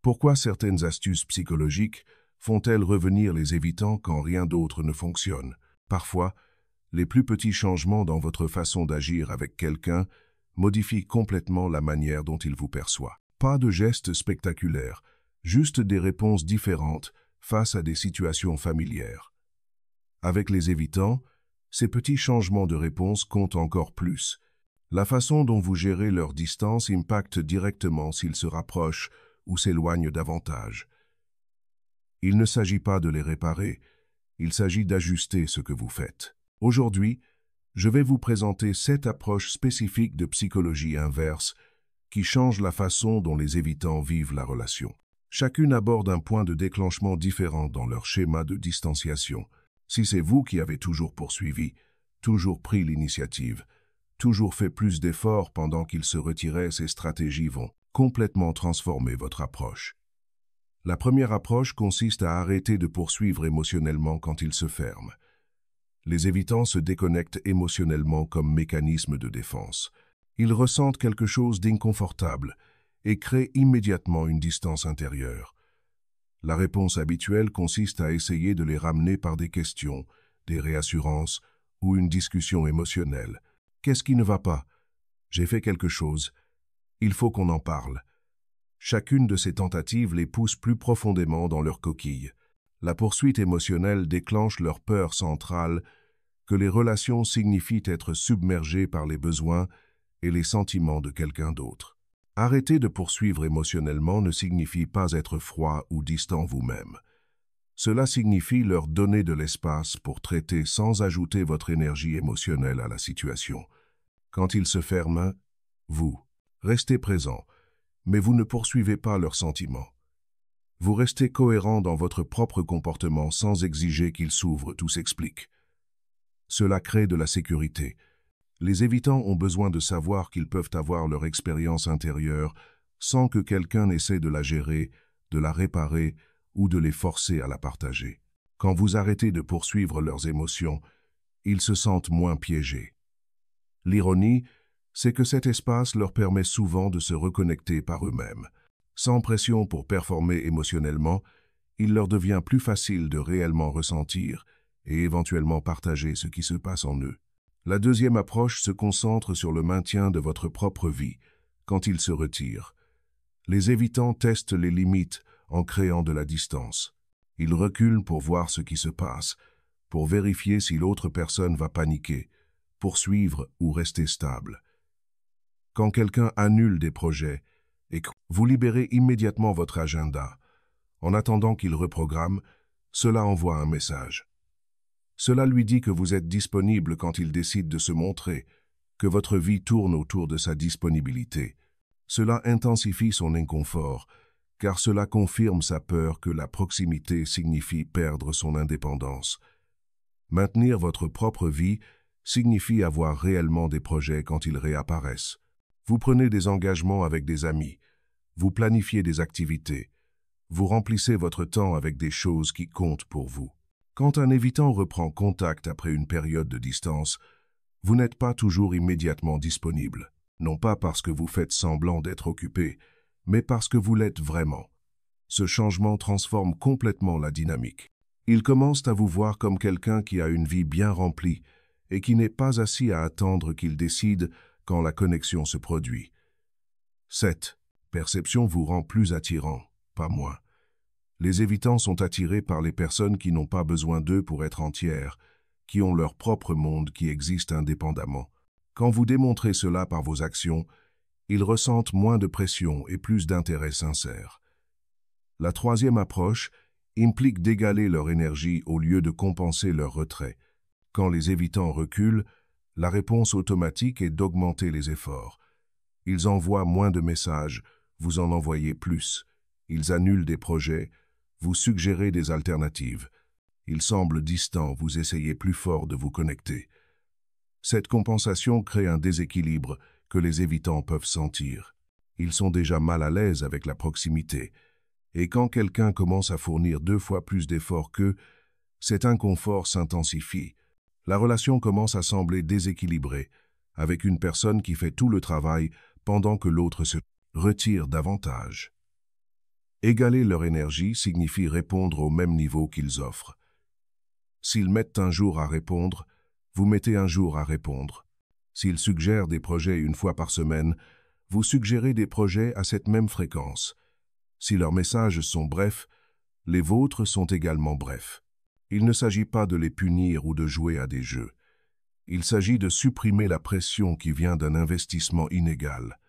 Pourquoi certaines astuces psychologiques font-elles revenir les évitants quand rien d'autre ne fonctionne? Parfois, les plus petits changements dans votre façon d'agir avec quelqu'un modifient complètement la manière dont il vous perçoit. Pas de gestes spectaculaires, juste des réponses différentes face à des situations familières. Avec les évitants, ces petits changements de réponse comptent encore plus. La façon dont vous gérez leur distance impacte directement s'ils se rapprochent ou s'éloignent davantage. Il ne s'agit pas de les réparer, il s'agit d'ajuster ce que vous faites. Aujourd'hui, je vais vous présenter 7 approches spécifiques de psychologie inverse qui changent la façon dont les évitants vivent la relation. Chacune aborde un point de déclenchement différent dans leur schéma de distanciation. Si c'est vous qui avez toujours poursuivi, toujours pris l'initiative, toujours fait plus d'efforts pendant qu'ils se retiraient, ces stratégies vont complètement transformer votre approche. La première approche consiste à arrêter de poursuivre émotionnellement quand ils se ferment. Les évitants se déconnectent émotionnellement comme mécanisme de défense. Ils ressentent quelque chose d'inconfortable et créent immédiatement une distance intérieure. La réponse habituelle consiste à essayer de les ramener par des questions, des réassurances ou une discussion émotionnelle. Qu'est-ce qui ne va pas? J'ai fait quelque chose. Il faut qu'on en parle. Chacune de ces tentatives les pousse plus profondément dans leur coquille. La poursuite émotionnelle déclenche leur peur centrale que les relations signifient être submergées par les besoins et les sentiments de quelqu'un d'autre. Arrêter de poursuivre émotionnellement ne signifie pas être froid ou distant vous-même. Cela signifie leur donner de l'espace pour traiter sans ajouter votre énergie émotionnelle à la situation. Quand ils se ferment, vous restez présent, mais vous ne poursuivez pas leurs sentiments. Vous restez cohérent dans votre propre comportement sans exiger qu'ils s'ouvrent, tout s'explique. Cela crée de la sécurité. Les évitants ont besoin de savoir qu'ils peuvent avoir leur expérience intérieure sans que quelqu'un essaie de la gérer, de la réparer ou de les forcer à la partager. Quand vous arrêtez de poursuivre leurs émotions, ils se sentent moins piégés. L'ironie, c'est que cet espace leur permet souvent de se reconnecter par eux-mêmes. Sans pression pour performer émotionnellement, il leur devient plus facile de réellement ressentir et éventuellement partager ce qui se passe en eux. La deuxième approche se concentre sur le maintien de votre propre vie quand ils se retirent. Les évitants testent les limites en créant de la distance. Ils reculent pour voir ce qui se passe, pour vérifier si l'autre personne va paniquer, poursuivre ou rester stable. Quand quelqu'un annule des projets et que vous libérez immédiatement votre agenda, en attendant qu'il reprogramme, cela envoie un message. Cela lui dit que vous êtes disponible quand il décide de se montrer, que votre vie tourne autour de sa disponibilité. Cela intensifie son inconfort, car cela confirme sa peur que la proximité signifie perdre son indépendance. Maintenir votre propre vie signifie avoir réellement des projets quand ils réapparaissent. Vous prenez des engagements avec des amis, vous planifiez des activités, vous remplissez votre temps avec des choses qui comptent pour vous. Quand un évitant reprend contact après une période de distance, vous n'êtes pas toujours immédiatement disponible, non pas parce que vous faites semblant d'être occupé, mais parce que vous l'êtes vraiment. Ce changement transforme complètement la dynamique. Ils commencent à vous voir comme quelqu'un qui a une vie bien remplie et qui n'est pas assis à attendre qu'il décide quand la connexion se produit. Cette perception vous rend plus attirant, pas moins. Les évitants sont attirés par les personnes qui n'ont pas besoin d'eux pour être entières, qui ont leur propre monde qui existe indépendamment. Quand vous démontrez cela par vos actions, ils ressentent moins de pression et plus d'intérêt sincère. La troisième approche implique d'égaler leur énergie au lieu de compenser leur retrait. Quand les évitants reculent, la réponse automatique est d'augmenter les efforts. Ils envoient moins de messages, vous en envoyez plus. Ils annulent des projets, vous suggérez des alternatives. Ils semblent distants, vous essayez plus fort de vous connecter. Cette compensation crée un déséquilibre que les évitants peuvent sentir. Ils sont déjà mal à l'aise avec la proximité. Et quand quelqu'un commence à fournir 2 fois plus d'efforts qu'eux, cet inconfort s'intensifie. La relation commence à sembler déséquilibrée, avec une personne qui fait tout le travail pendant que l'autre se retire davantage. Égaler leur énergie signifie répondre au même niveau qu'ils offrent. S'ils mettent un jour à répondre, vous mettez un jour à répondre. S'ils suggèrent des projets une fois par semaine, vous suggérez des projets à cette même fréquence. Si leurs messages sont brefs, les vôtres sont également brefs. Il ne s'agit pas de les punir ou de jouer à des jeux. Il s'agit de supprimer la pression qui vient d'un investissement inégal.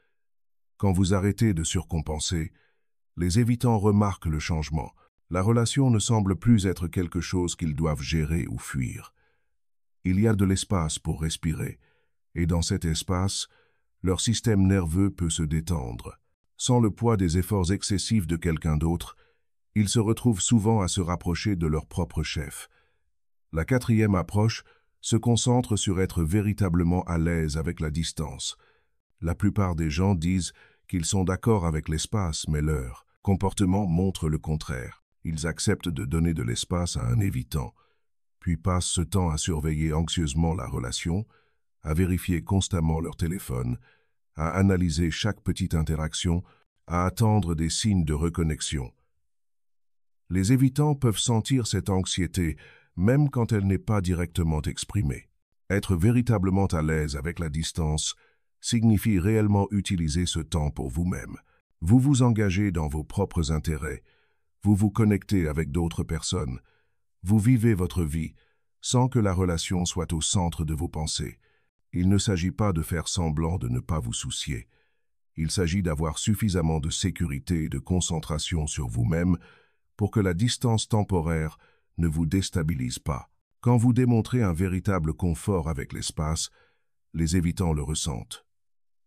Quand vous arrêtez de surcompenser, les évitants remarquent le changement. La relation ne semble plus être quelque chose qu'ils doivent gérer ou fuir. Il y a de l'espace pour respirer, et dans cet espace, leur système nerveux peut se détendre. Sans le poids des efforts excessifs de quelqu'un d'autre, ils se retrouvent souvent à se rapprocher de leur propre chef. La quatrième approche se concentre sur être véritablement à l'aise avec la distance. La plupart des gens disent qu'ils sont d'accord avec l'espace, mais leur comportement montre le contraire. Ils acceptent de donner de l'espace à un évitant, puis passent ce temps à surveiller anxieusement la relation, à vérifier constamment leur téléphone, à analyser chaque petite interaction, à attendre des signes de reconnexion. Les évitants peuvent sentir cette anxiété, même quand elle n'est pas directement exprimée. Être véritablement à l'aise avec la distance signifie réellement utiliser ce temps pour vous-même. Vous vous engagez dans vos propres intérêts, vous vous connectez avec d'autres personnes, vous vivez votre vie sans que la relation soit au centre de vos pensées. Il ne s'agit pas de faire semblant de ne pas vous soucier. Il s'agit d'avoir suffisamment de sécurité et de concentration sur vous-même pour que la distance temporaire ne vous déstabilise pas. Quand vous démontrez un véritable confort avec l'espace, les évitants le ressentent.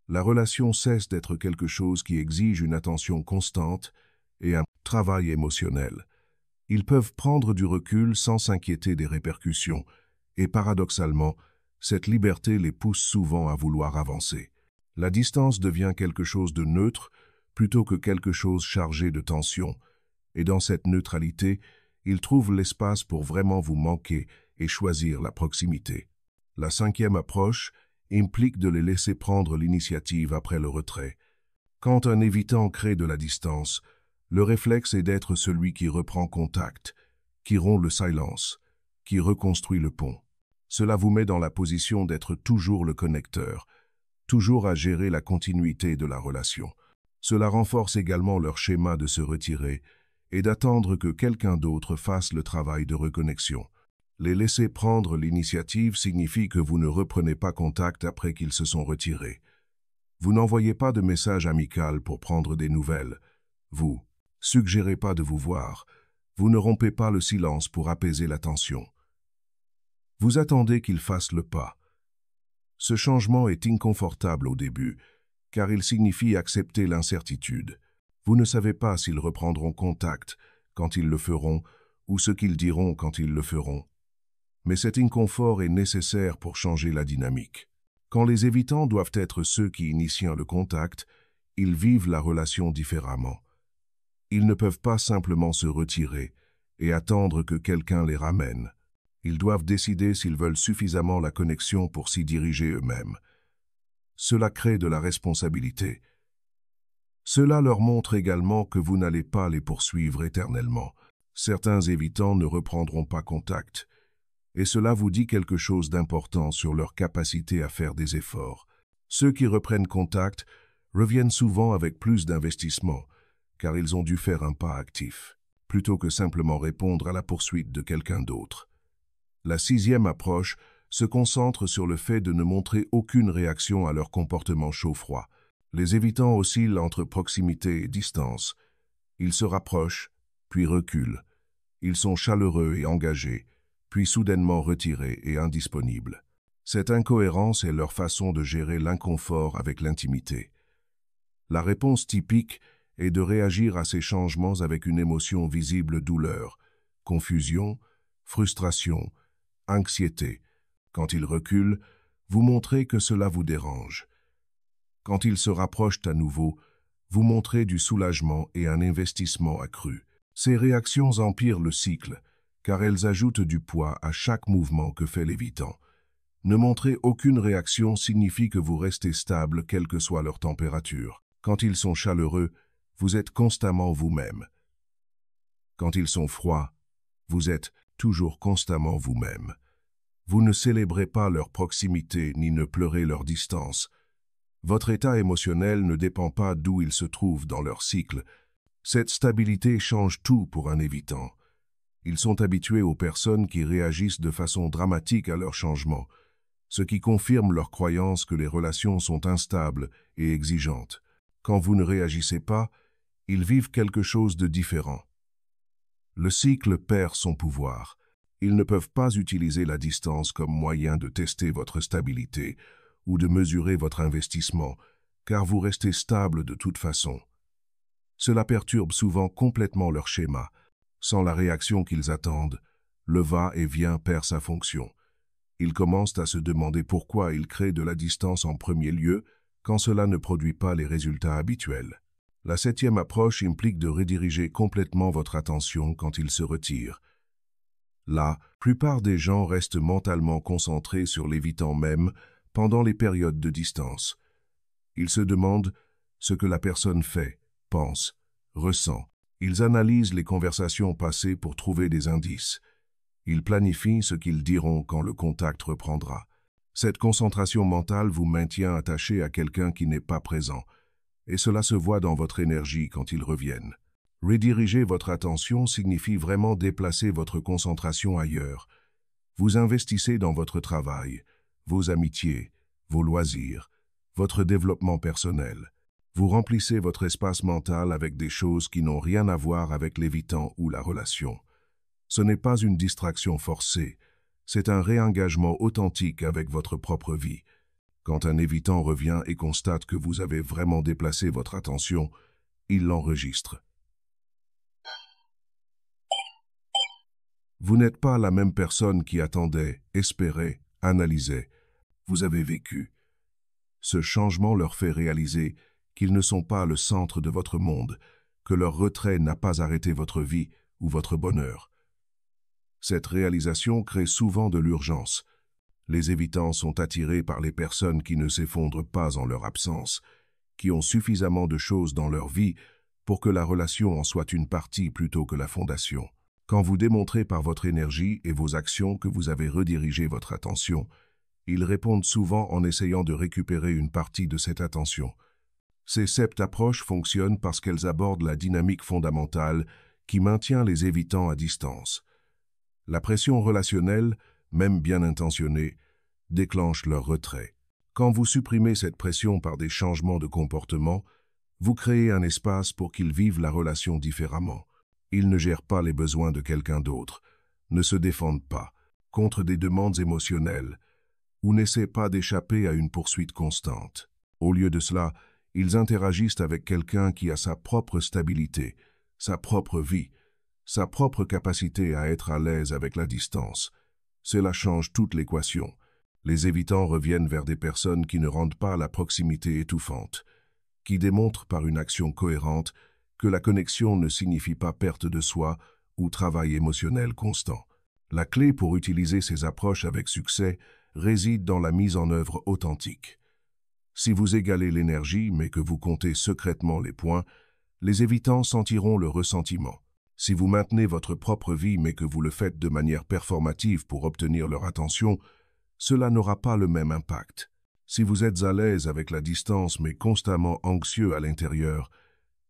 La relation cesse d'être quelque chose qui exige une attention constante et un travail émotionnel. Ils peuvent prendre du recul sans s'inquiéter des répercussions, et paradoxalement, cette liberté les pousse souvent à vouloir avancer. La distance devient quelque chose de neutre plutôt que quelque chose chargé de tension, et dans cette neutralité, ils trouvent l'espace pour vraiment vous manquer et choisir la proximité. La cinquième approche implique de les laisser prendre l'initiative après le retrait. Quand un évitant crée de la distance, le réflexe est d'être celui qui reprend contact, qui rompt le silence, qui reconstruit le pont. Cela vous met dans la position d'être toujours le connecteur, toujours à gérer la continuité de la relation. Cela renforce également leur schéma de se retirer et d'attendre que quelqu'un d'autre fasse le travail de reconnexion. Les laisser prendre l'initiative signifie que vous ne reprenez pas contact après qu'ils se sont retirés. Vous n'envoyez pas de message amical pour prendre des nouvelles. Vous suggérez pas de vous voir. Vous ne rompez pas le silence pour apaiser la tension. Vous attendez qu'ils fassent le pas. Ce changement est inconfortable au début, car il signifie accepter l'incertitude. Vous ne savez pas s'ils reprendront contact quand ils le feront ou ce qu'ils diront quand ils le feront. Mais cet inconfort est nécessaire pour changer la dynamique. Quand les évitants doivent être ceux qui initient le contact, ils vivent la relation différemment. Ils ne peuvent pas simplement se retirer et attendre que quelqu'un les ramène. Ils doivent décider s'ils veulent suffisamment la connexion pour s'y diriger eux-mêmes. Cela crée de la responsabilité. Cela leur montre également que vous n'allez pas les poursuivre éternellement. Certains évitants ne reprendront pas contact, et cela vous dit quelque chose d'important sur leur capacité à faire des efforts. Ceux qui reprennent contact reviennent souvent avec plus d'investissement, car ils ont dû faire un pas actif, plutôt que simplement répondre à la poursuite de quelqu'un d'autre. La sixième approche se concentre sur le fait de ne montrer aucune réaction à leur comportement chaud-froid. Les évitants oscillent entre proximité et distance. Ils se rapprochent, puis reculent. Ils sont chaleureux et engagés, puis soudainement retirés et indisponibles. Cette incohérence est leur façon de gérer l'inconfort avec l'intimité. La réponse typique est de réagir à ces changements avec une émotion visible: douleur, confusion, frustration, anxiété. Quand ils reculent, vous montrez que cela vous dérange. Quand ils se rapprochent à nouveau, vous montrez du soulagement et un investissement accru. Ces réactions empirent le cycle, car elles ajoutent du poids à chaque mouvement que fait l'évitant. Ne montrer aucune réaction signifie que vous restez stable quelle que soit leur température. Quand ils sont chaleureux, vous êtes constamment vous-même. Quand ils sont froids, vous êtes toujours constamment vous-même. Vous ne célébrez pas leur proximité ni ne pleurez leur distance. Votre état émotionnel ne dépend pas d'où ils se trouvent dans leur cycle. Cette stabilité change tout pour un évitant. Ils sont habitués aux personnes qui réagissent de façon dramatique à leurs changements, ce qui confirme leur croyance que les relations sont instables et exigeantes. Quand vous ne réagissez pas, ils vivent quelque chose de différent. Le cycle perd son pouvoir. Ils ne peuvent pas utiliser la distance comme moyen de tester votre stabilité ou de mesurer votre investissement, car vous restez stable de toute façon. Cela perturbe souvent complètement leur schéma. Sans la réaction qu'ils attendent, le va-et-vient perd sa fonction. Ils commencent à se demander pourquoi ils créent de la distance en premier lieu quand cela ne produit pas les résultats habituels. La 7e approche implique de rediriger complètement votre attention quand ils se retirent. La plupart des gens restent mentalement concentrés sur l'évitant même pendant les périodes de distance. Ils se demandent ce que la personne fait, pense, ressent. Ils analysent les conversations passées pour trouver des indices. Ils planifient ce qu'ils diront quand le contact reprendra. Cette concentration mentale vous maintient attaché à quelqu'un qui n'est pas présent, et cela se voit dans votre énergie quand ils reviennent. Rediriger votre attention signifie vraiment déplacer votre concentration ailleurs. Vous investissez dans votre travail, vos amitiés, vos loisirs, votre développement personnel. Vous remplissez votre espace mental avec des choses qui n'ont rien à voir avec l'évitant ou la relation. Ce n'est pas une distraction forcée, c'est un réengagement authentique avec votre propre vie. Quand un évitant revient et constate que vous avez vraiment déplacé votre attention, il l'enregistre. Vous n'êtes pas la même personne qui attendait, espérait, analysait. Vous avez vécu. Ce changement leur fait réaliser qu'ils ne sont pas le centre de votre monde, que leur retrait n'a pas arrêté votre vie ou votre bonheur. Cette réalisation crée souvent de l'urgence. Les évitants sont attirés par les personnes qui ne s'effondrent pas en leur absence, qui ont suffisamment de choses dans leur vie pour que la relation en soit une partie plutôt que la fondation. Quand vous démontrez par votre énergie et vos actions que vous avez redirigé votre attention, ils répondent souvent en essayant de récupérer une partie de cette attention. Ces 7 approches fonctionnent parce qu'elles abordent la dynamique fondamentale qui maintient les évitants à distance. La pression relationnelle, même bien intentionnée, déclenche leur retrait. Quand vous supprimez cette pression par des changements de comportement, vous créez un espace pour qu'ils vivent la relation différemment. Ils ne gèrent pas les besoins de quelqu'un d'autre, ne se défendent pas contre des demandes émotionnelles ou n'essaient pas d'échapper à une poursuite constante. Au lieu de cela, ils interagissent avec quelqu'un qui a sa propre stabilité, sa propre vie, sa propre capacité à être à l'aise avec la distance. Cela change toute l'équation. Les évitants reviennent vers des personnes qui ne rendent pas la proximité étouffante, qui démontrent par une action cohérente que la connexion ne signifie pas perte de soi ou travail émotionnel constant. La clé pour utiliser ces approches avec succès réside dans la mise en œuvre authentique. Si vous égalez l'énergie mais que vous comptez secrètement les points, les évitants sentiront le ressentiment. Si vous maintenez votre propre vie mais que vous le faites de manière performative pour obtenir leur attention, cela n'aura pas le même impact. Si vous êtes à l'aise avec la distance mais constamment anxieux à l'intérieur,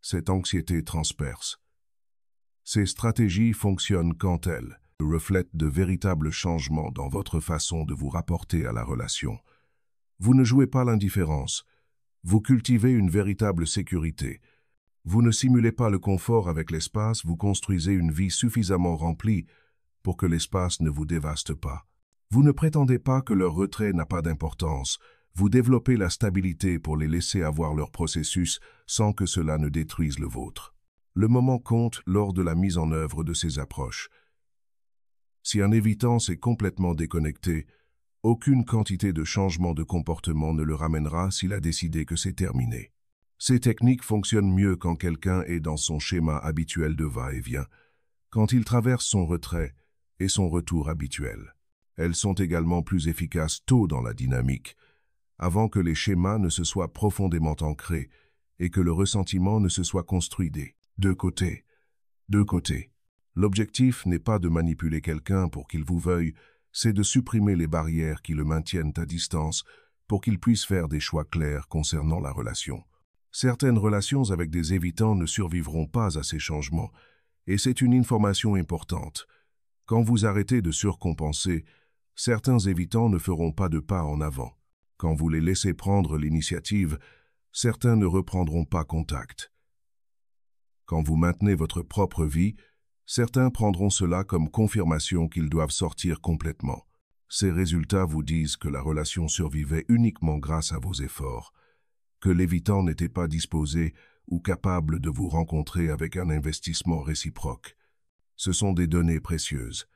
cette anxiété transperce. Ces stratégies fonctionnent quand elles reflètent de véritables changements dans votre façon de vous rapporter à la relation. Vous ne jouez pas l'indifférence, vous cultivez une véritable sécurité. Vous ne simulez pas le confort avec l'espace, vous construisez une vie suffisamment remplie pour que l'espace ne vous dévaste pas. Vous ne prétendez pas que leur retrait n'a pas d'importance, vous développez la stabilité pour les laisser avoir leur processus sans que cela ne détruise le vôtre. Le moment compte lors de la mise en œuvre de ces approches. Si un évitant s'est complètement déconnecté, aucune quantité de changement de comportement ne le ramènera s'il a décidé que c'est terminé. Ces techniques fonctionnent mieux quand quelqu'un est dans son schéma habituel de va-et-vient, quand il traverse son retrait et son retour habituel. Elles sont également plus efficaces tôt dans la dynamique, avant que les schémas ne se soient profondément ancrés et que le ressentiment ne se soit construit des deux côtés. Deux côtés. L'objectif n'est pas de manipuler quelqu'un pour qu'il vous veuille, c'est de supprimer les barrières qui le maintiennent à distance pour qu'il puisse faire des choix clairs concernant la relation. Certaines relations avec des évitants ne survivront pas à ces changements, et c'est une information importante. Quand vous arrêtez de surcompenser, certains évitants ne feront pas de pas en avant. Quand vous les laissez prendre l'initiative, certains ne reprendront pas contact. Quand vous maintenez votre propre vie, certains prendront cela comme confirmation qu'ils doivent sortir complètement. Ces résultats vous disent que la relation survivait uniquement grâce à vos efforts, que l'évitant n'était pas disposé ou capable de vous rencontrer avec un investissement réciproque. Ce sont des données précieuses.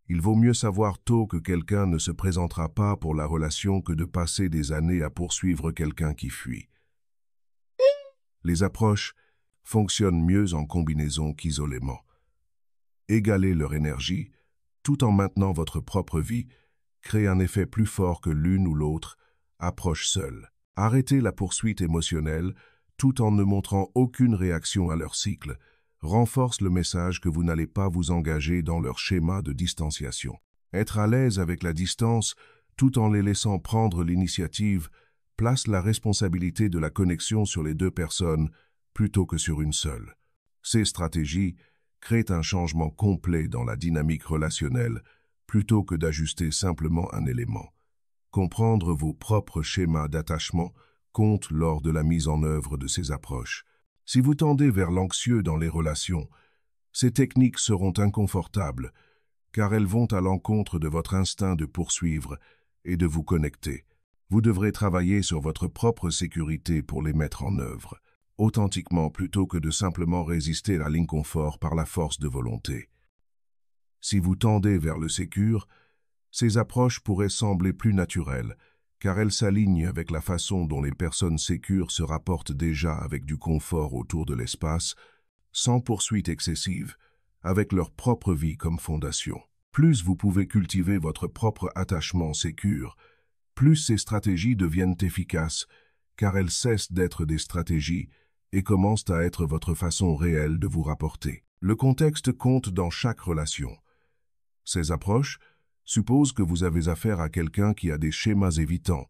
Il vaut mieux savoir tôt que quelqu'un ne se présentera pas pour la relation que de passer des années à poursuivre quelqu'un qui fuit. Les approches fonctionnent mieux en combinaison qu'isolément. Égaler leur énergie, tout en maintenant votre propre vie, crée un effet plus fort que l'une ou l'autre approche seule. Arrêtez la poursuite émotionnelle, tout en ne montrant aucune réaction à leur cycle, renforce le message que vous n'allez pas vous engager dans leur schéma de distanciation. Être à l'aise avec la distance, tout en les laissant prendre l'initiative, place la responsabilité de la connexion sur les deux personnes plutôt que sur une seule. Ces stratégies créent un changement complet dans la dynamique relationnelle plutôt que d'ajuster simplement un élément. Comprendre vos propres schémas d'attachement compte lors de la mise en œuvre de ces approches. Si vous tendez vers l'anxieux dans les relations, ces techniques seront inconfortables, car elles vont à l'encontre de votre instinct de poursuivre et de vous connecter. Vous devrez travailler sur votre propre sécurité pour les mettre en œuvre, authentiquement plutôt que de simplement résister à l'inconfort par la force de volonté. Si vous tendez vers le sécure, ces approches pourraient sembler plus naturelles, car elles s'alignent avec la façon dont les personnes sécures se rapportent déjà avec du confort autour de l'espace, sans poursuite excessive, avec leur propre vie comme fondation. Plus vous pouvez cultiver votre propre attachement sécure, plus ces stratégies deviennent efficaces, car elles cessent d'être des stratégies et commencent à être votre façon réelle de vous rapporter. Le contexte compte dans chaque relation. Ces approches supposent que vous avez affaire à quelqu'un qui a des schémas évitants,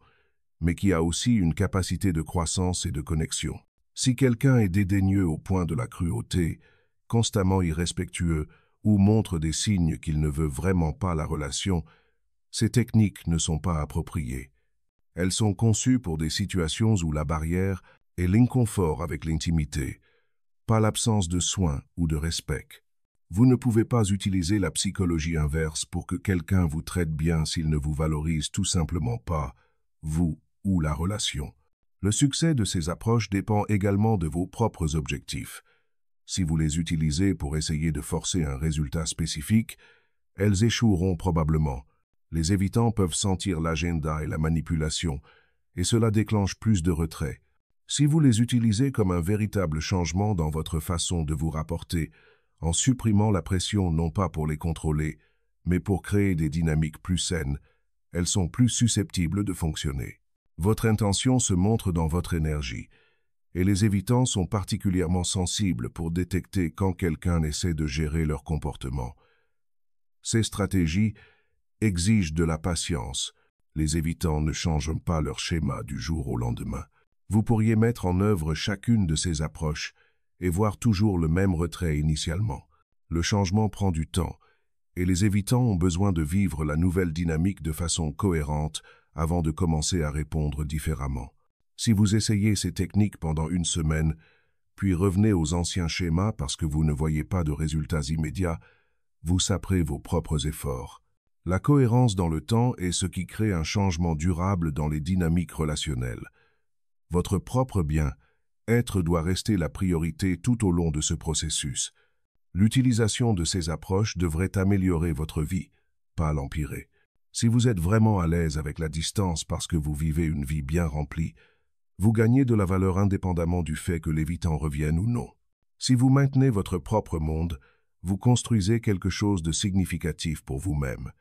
mais qui a aussi une capacité de croissance et de connexion. Si quelqu'un est dédaigneux au point de la cruauté, constamment irrespectueux ou montre des signes qu'il ne veut vraiment pas la relation, ces techniques ne sont pas appropriées. Elles sont conçues pour des situations où la barrière est l'inconfort avec l'intimité, pas l'absence de soins ou de respect. Vous ne pouvez pas utiliser la psychologie inverse pour que quelqu'un vous traite bien s'il ne vous valorise tout simplement pas, vous ou la relation. Le succès de ces approches dépend également de vos propres objectifs. Si vous les utilisez pour essayer de forcer un résultat spécifique, elles échoueront probablement. Les évitants peuvent sentir l'agenda et la manipulation, et cela déclenche plus de retrait. Si vous les utilisez comme un véritable changement dans votre façon de vous rapporter, en supprimant la pression non pas pour les contrôler, mais pour créer des dynamiques plus saines, elles sont plus susceptibles de fonctionner. Votre intention se montre dans votre énergie, et les évitants sont particulièrement sensibles pour détecter quand quelqu'un essaie de gérer leur comportement. Ces stratégies exigent de la patience. Les évitants ne changent pas leur schéma du jour au lendemain. Vous pourriez mettre en œuvre chacune de ces approches et voir toujours le même retrait initialement. Le changement prend du temps, et les évitants ont besoin de vivre la nouvelle dynamique de façon cohérente avant de commencer à répondre différemment. Si vous essayez ces techniques pendant une semaine, puis revenez aux anciens schémas parce que vous ne voyez pas de résultats immédiats, vous saperez vos propres efforts. La cohérence dans le temps est ce qui crée un changement durable dans les dynamiques relationnelles. Votre propre bien-être doit rester la priorité tout au long de ce processus. L'utilisation de ces approches devrait améliorer votre vie, pas l'empirer. Si vous êtes vraiment à l'aise avec la distance parce que vous vivez une vie bien remplie, vous gagnez de la valeur indépendamment du fait que l'évitant revienne ou non. Si vous maintenez votre propre monde, vous construisez quelque chose de significatif pour vous-même.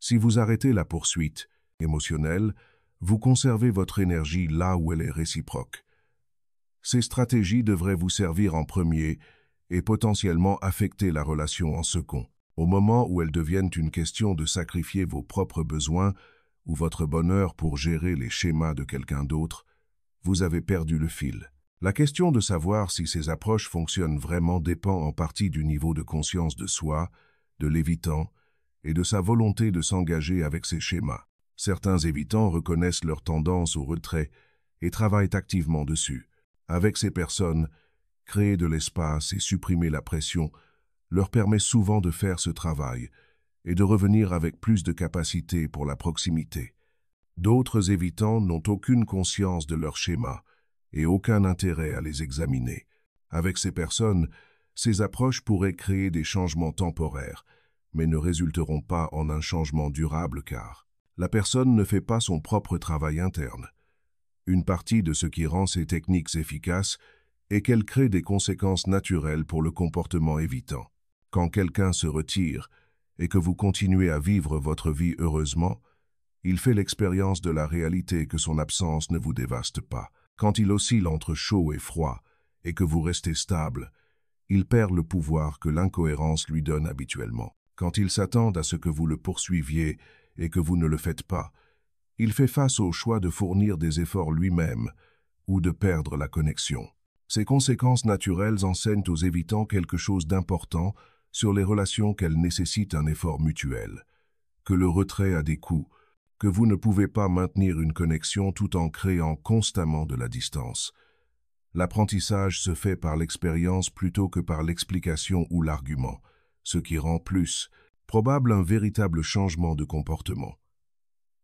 Si vous arrêtez la poursuite émotionnelle, vous conservez votre énergie là où elle est réciproque. Ces stratégies devraient vous servir en premier et potentiellement affecter la relation en second. Au moment où elles deviennent une question de sacrifier vos propres besoins ou votre bonheur pour gérer les schémas de quelqu'un d'autre, vous avez perdu le fil. La question de savoir si ces approches fonctionnent vraiment dépend en partie du niveau de conscience de soi, de l'évitant, et de sa volonté de s'engager avec ces schémas. Certains évitants reconnaissent leur tendance au retrait et travaillent activement dessus. Avec ces personnes, créer de l'espace et supprimer la pression leur permet souvent de faire ce travail et de revenir avec plus de capacité pour la proximité. D'autres évitants n'ont aucune conscience de leurs schémas et aucun intérêt à les examiner. Avec ces personnes, ces approches pourraient créer des changements temporaires, mais ne résulteront pas en un changement durable car la personne ne fait pas son propre travail interne. Une partie de ce qui rend ces techniques efficaces est qu'elles créent des conséquences naturelles pour le comportement évitant. Quand quelqu'un se retire et que vous continuez à vivre votre vie heureusement, il fait l'expérience de la réalité que son absence ne vous dévaste pas. Quand il oscille entre chaud et froid et que vous restez stable, il perd le pouvoir que l'incohérence lui donne habituellement. Quand il s'attend à ce que vous le poursuiviez et que vous ne le faites pas, il fait face au choix de fournir des efforts lui-même ou de perdre la connexion. Ces conséquences naturelles enseignent aux évitants quelque chose d'important sur les relations qu'elles nécessitent un effort mutuel, que le retrait a des coûts, que vous ne pouvez pas maintenir une connexion tout en créant constamment de la distance. L'apprentissage se fait par l'expérience plutôt que par l'explication ou l'argument, ce qui rend plus probable un véritable changement de comportement.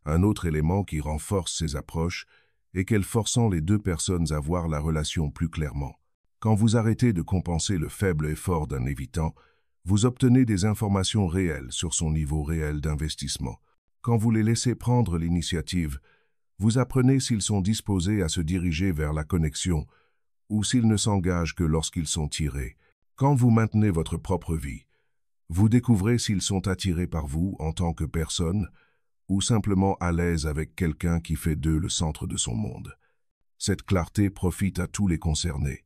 Un autre élément qui renforce ces approches est qu'elles forçant les deux personnes à voir la relation plus clairement. Quand vous arrêtez de compenser le faible effort d'un évitant, vous obtenez des informations réelles sur son niveau réel d'investissement. Quand vous les laissez prendre l'initiative, vous apprenez s'ils sont disposés à se diriger vers la connexion ou s'ils ne s'engagent que lorsqu'ils sont tirés. Quand vous maintenez votre propre vie, vous découvrez s'ils sont attirés par vous en tant que personne ou simplement à l'aise avec quelqu'un qui fait d'eux le centre de son monde. Cette clarté profite à tous les concernés.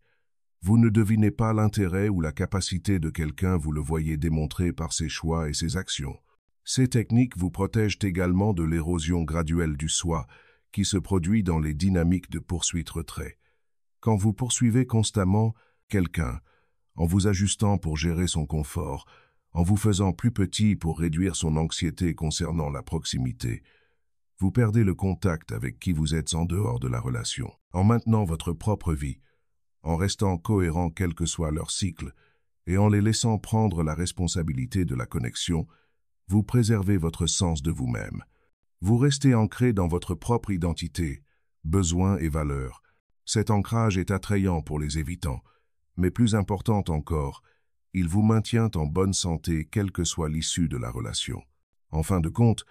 Vous ne devinez pas l'intérêt ou la capacité de quelqu'un, vous le voyez démontrer par ses choix et ses actions. Ces techniques vous protègent également de l'érosion graduelle du soi qui se produit dans les dynamiques de poursuite-retrait. Quand vous poursuivez constamment quelqu'un, en vous ajustant pour gérer son confort, en vous faisant plus petit pour réduire son anxiété concernant la proximité, vous perdez le contact avec qui vous êtes en dehors de la relation. En maintenant votre propre vie, en restant cohérent quel que soit leur cycle, et en les laissant prendre la responsabilité de la connexion, vous préservez votre sens de vous-même. Vous restez ancré dans votre propre identité, besoins et valeurs. Cet ancrage est attrayant pour les évitants, mais plus important encore, il vous maintient en bonne santé quelle que soit l'issue de la relation. En fin de compte,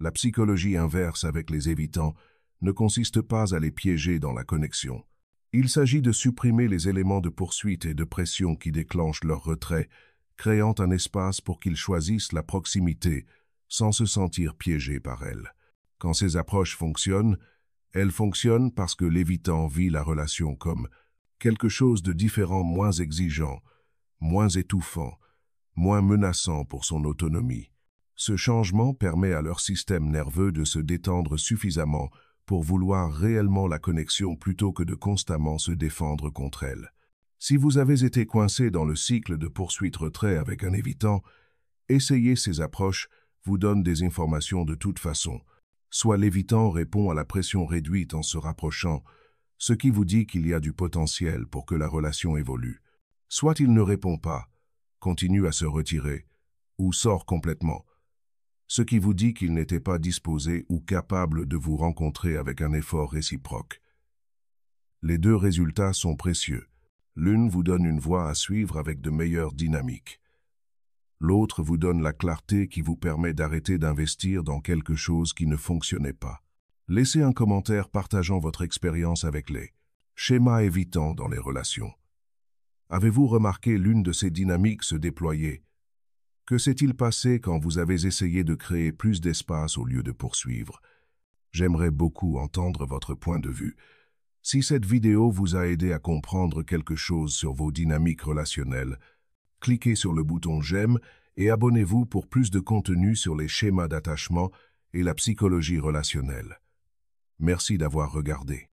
la psychologie inverse avec les évitants ne consiste pas à les piéger dans la connexion. Il s'agit de supprimer les éléments de poursuite et de pression qui déclenchent leur retrait, créant un espace pour qu'ils choisissent la proximité sans se sentir piégés par elle. Quand ces approches fonctionnent, elles fonctionnent parce que l'évitant vit la relation comme quelque chose de différent, moins exigeant, moins étouffant, moins menaçant pour son autonomie. Ce changement permet à leur système nerveux de se détendre suffisamment pour vouloir réellement la connexion plutôt que de constamment se défendre contre elle. Si vous avez été coincé dans le cycle de poursuite-retrait avec un évitant, essayer ces approches vous donne des informations de toute façon. Soit l'évitant répond à la pression réduite en se rapprochant, ce qui vous dit qu'il y a du potentiel pour que la relation évolue. Soit il ne répond pas, continue à se retirer, ou sort complètement, ce qui vous dit qu'il n'était pas disposé ou capable de vous rencontrer avec un effort réciproque. Les deux résultats sont précieux. L'une vous donne une voie à suivre avec de meilleures dynamiques. L'autre vous donne la clarté qui vous permet d'arrêter d'investir dans quelque chose qui ne fonctionnait pas. Laissez un commentaire partageant votre expérience avec les schémas évitants dans les relations. Avez-vous remarqué l'une de ces dynamiques se déployer? Que s'est-il passé quand vous avez essayé de créer plus d'espace au lieu de poursuivre? J'aimerais beaucoup entendre votre point de vue. Si cette vidéo vous a aidé à comprendre quelque chose sur vos dynamiques relationnelles, cliquez sur le bouton j'aime et abonnez-vous pour plus de contenu sur les schémas d'attachement et la psychologie relationnelle. Merci d'avoir regardé.